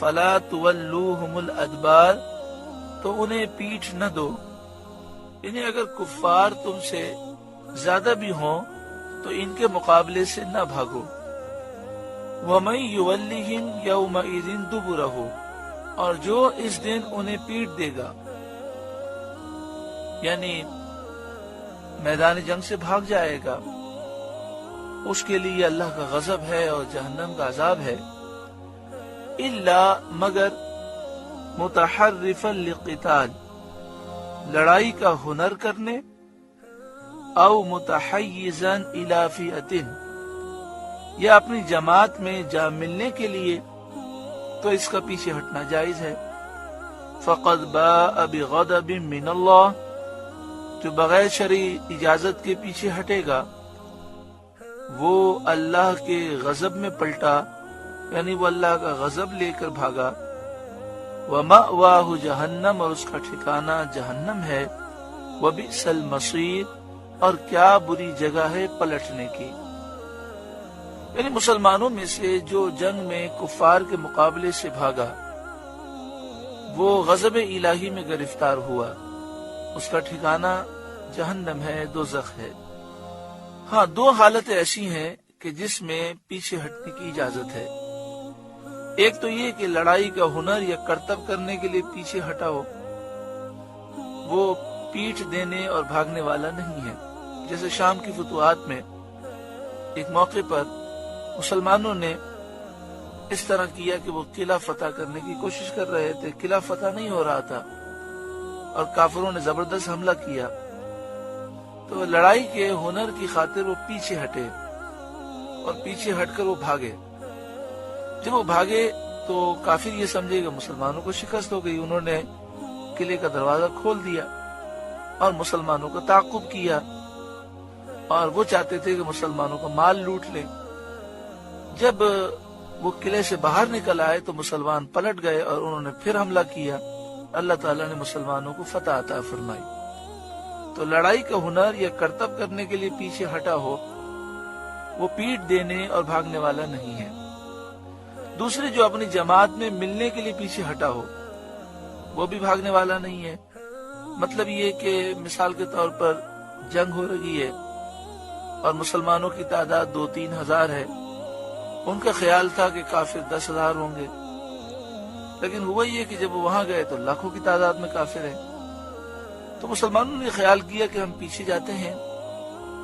فلا تولوہم الادبار، تو انہیں پیٹھ نہ دو، یعنی اگر کفار تم سے زیادہ بھی ہوں تو ان کے مقابلے سے نہ بھاگو۔ وَمَن يُوَلِّهِمْ يَوْمَئِذٍ دُبُرَهُ، اور جو اس دن انہیں پیٹ دے گا، یعنی میدان جنگ سے بھاگ جائے گا، اس کے لیے اللہ کا غضب ہے اور جہنم کا عذاب ہے۔ الا، مگر متحرفا للقتال، لڑائی کا ہنر کرنے، او متحیزا الی فئۃ، یا اپنی جماعت میں جا ملنے کے لیے، تو اس کا پیچھے ہٹنا جائز ہے۔ فقد باء بغضب من اللہ، جو بغیر شرعی اجازت کے پیچھے ہٹے گا وہ اللہ کے غضب میں پلٹا، یعنی وہ اللہ کا غضب لے کر بھاگا۔ وَمَأْوَاهُ جہنم، اور اس کا ٹھکانہ جہنم ہے۔ وَبِئْسَ الْمَصِيرُ، اور کیا بری جگہ ہے پلٹنے کی۔ یعنی مسلمانوں میں سے جو جنگ میں کفار کے مقابلے سے بھاگا وہ غضب الہی میں گرفتار ہوا، اس کا ٹھکانہ جہنم ہے، دوزخ ہے۔ ہاں، دو حالتیں ایسی ہیں کہ جس میں پیچھے ہٹنے کی اجازت ہے۔ ایک تو یہ کہ لڑائی کا ہنر یا کرتب کرنے کے لیے پیچھے ہٹا ہو، وہ پیٹھ دینے اور بھاگنے والا نہیں ہے۔ جیسے شام کی فتوحات میں ایک موقع پر مسلمانوں نے اس طرح کیا کہ وہ قلعہ فتح کرنے کی کوشش کر رہے تھے، قلعہ فتح نہیں ہو رہا تھا اور کافروں نے زبردست حملہ کیا، تو لڑائی کے ہنر کی خاطر وہ پیچھے ہٹے اور پیچھے ہٹ کر وہ بھاگے۔ جب وہ بھاگے تو کافر یہ سمجھے کہ مسلمانوں کو شکست ہو گئی، انہوں نے قلعے کا دروازہ کھول دیا اور مسلمانوں کا تعاقب کیا، اور وہ چاہتے تھے کہ مسلمانوں کا مال لوٹ لیں۔ جب وہ قلعے سے باہر نکل آئے تو مسلمان پلٹ گئے اور انہوں نے پھر حملہ کیا، اللہ تعالیٰ نے مسلمانوں کو فتح عطا فرمائی۔ تو لڑائی کا ہنر یا کرتب کرنے کے لیے پیچھے ہٹا ہو وہ پیٹ دینے اور بھاگنے والا نہیں ہے۔ دوسرے جو اپنی جماعت میں ملنے کے لیے پیچھے ہٹا ہو وہ بھی بھاگنے والا نہیں ہے۔ مطلب یہ کہ مثال کے طور پر جنگ ہو رہی ہے اور مسلمانوں کی تعداد 2-3 ہزار ہے، ان کا خیال تھا کہ کافر 10,000 ہوں گے، لیکن ہوا یہ کہ جب وہ وہاں گئے تو لاکھوں کی تعداد میں کافر ہیں۔ تو مسلمانوں نے خیال کیا کہ ہم پیچھے جاتے ہیں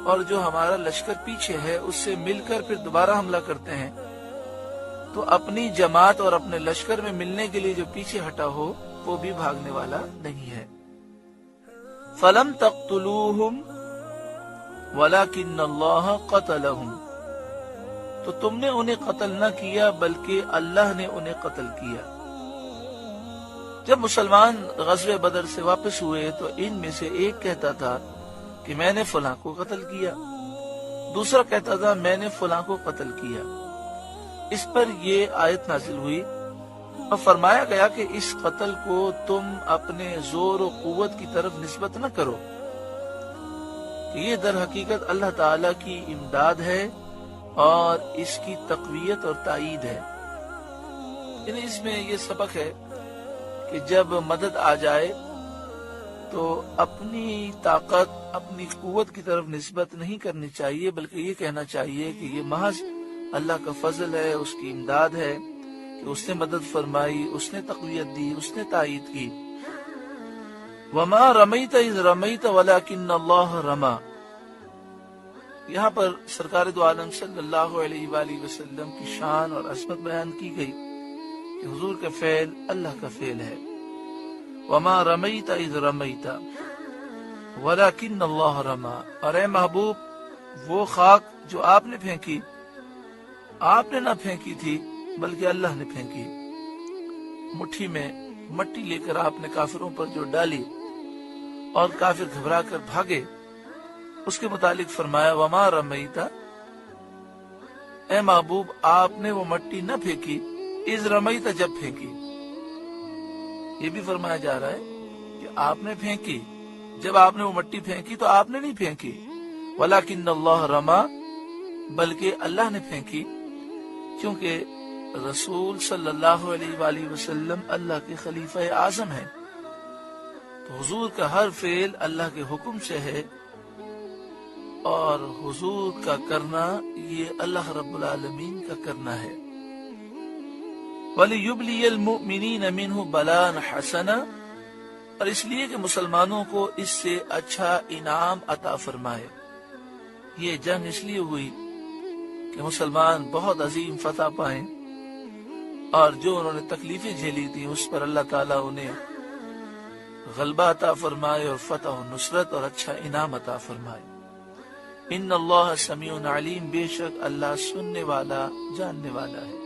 اور جو ہمارا لشکر پیچھے ہے اس سے مل کر پھر دوبارہ حملہ کرتے ہیں، تو اپنی جماعت اور اپنے لشکر میں ملنے کے لیے جو پیچھے ہٹا ہو وہ بھی بھاگنے والا نہیں ہے۔ فَلَمْ تَقْتُلُوهُمْ وَلَكِنَّ اللَّهَ قَتَلَهُمْ، تو تم نے انہیں قتل نہ کیا بلکہ اللہ نے انہیں قتل کیا۔ جب مسلمان غزوہ بدر سے واپس ہوئے تو ان میں سے ایک کہتا تھا کہ میں نے فلاں کو قتل کیا، دوسرا کہتا تھا میں نے فلاں کو قتل کیا۔ اس پر یہ آیت نازل ہوئی اور فرمایا گیا کہ اس قتل کو تم اپنے زور و قوت کی طرف نسبت نہ کرو، کہ یہ در حقیقت اللہ تعالی کی امداد ہے اور اس کی تقویت اور تائید ہے۔ یعنی اس میں یہ سبق ہے کہ جب مدد آ جائے تو اپنی طاقت، اپنی قوت کی طرف نسبت نہیں کرنی چاہیے، بلکہ یہ کہنا چاہیے کہ یہ محض اللہ کا فضل ہے، اس کی امداد ہے کہ اس نے مدد فرمائی، اس نے تقویت دی، اس نے تائید کی۔ وَمَا رَمَيْتَ إِذْ رَمَيْتَ وَلَكِنَّ اللَّهَ رَمَى، یہاں پر سرکار دو عالم صلی اللہ علیہ وآلہ وسلم کی شان اور عظمت بیان کی گئی کہ حضور کا فعل اللہ کا فعل ہے۔ وَمَا رَمَيْتَ إِذْ رَمَيْتَ وَلَكِنَّ اللَّهَ رَمَى، اور اے محبوب وہ خاک جو آپ نے پھینکی، آپ نے نہ پھینکی تھی بلکہ اللہ نے پھینکی۔ مٹھی میں مٹی لے کر آپ نے کافروں پر جو ڈالی اور کافر گھبرا کر بھاگے، اس کے متعلق فرمایا وَمَا رَمَيْتَ، اے محبوب آپ نے وہ مٹی نہ پھینکی، اِذْ رَمَيْتَ جب پھینکی۔ یہ بھی فرمایا جا رہا ہے کہ آپ نے پھینکی، جب آپ نے وہ مٹی پھینکی تو آپ نے نہیں پھینکی، وَلَكِنَّ اللَّهَ رَمَى، بلکہ اللہ نے پھینکی، کیونکہ رسول صلی اللہ علیہ وآلہ وسلم اللہ کے خلیفہ اعظم ہیں، تو حضور کا ہر فعل اللہ کے حکم سے ہے، اور حضور کا کرنا یہ اللہ رب العالمین کا کرنا ہے۔ وَلِيُبْلِيَ الْمُؤْمِنِينَ مِنْهُ بَلَاءً حَسَنًا، اور اس لیے کہ مسلمانوں کو اس سے اچھا انعام عطا فرمائے۔ یہ جنگ اس لیے ہوئی کہ مسلمان بہت عظیم فتح پائیں، اور جو انہوں نے تکلیفیں جھیلی تھی اس پر اللہ تعالیٰ انہیں غلبہ عطا فرمائے اور فتح و نصرت اور اچھا انعام عطا فرمائے۔ ان اللہ سمیع علیم، بے شک اللہ سننے والا جاننے والا ہے۔